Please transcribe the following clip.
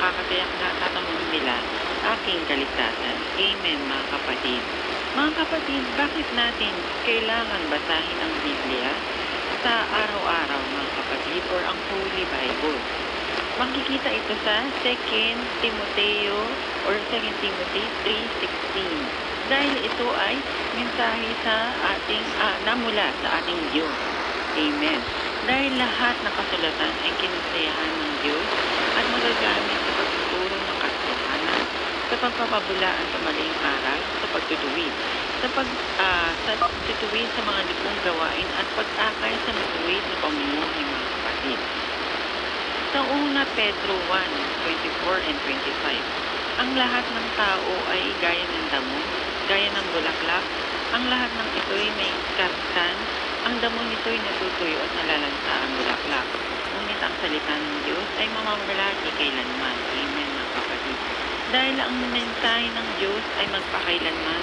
makakatiyak na tatanungin nila aking kaligtasan. Amen, mga kapatid. Mga kapatid, bakit natin kailangan basahin ang Biblia sa araw-araw, mga kapatid, or ang Holy Bible? Makikita ito sa 2 Timoteo or 2 Timothy 3:16. Dahil ito ay mensahe sa ating namula sa ating Diyos. Amen. Dahil lahat ng kasulatan ay kinasiyahan ng Diyos at magagamit sa pagtuturo ng katotohanan, sa pagpapabulaan sa maling aral, sa pagtutuwid, sa pagtutuwid sa mga libong gawain at pag-akay sa matuwid na pamumuhay, mga kapatid. Sa una Pedro 1:24 and 25, ang lahat ng tao ay gaya ng damo, gaya ng bulaklak. Ang lahat ng ito'y may karsan. Ang damo nito'y natutuyo at nalalanta ang bulaklak. Ngunit ang salita ng Diyos ay mamamalagi kailanman. Amen, mga kapatid. Dahil ang mensahe ng Diyos ay magpakailanman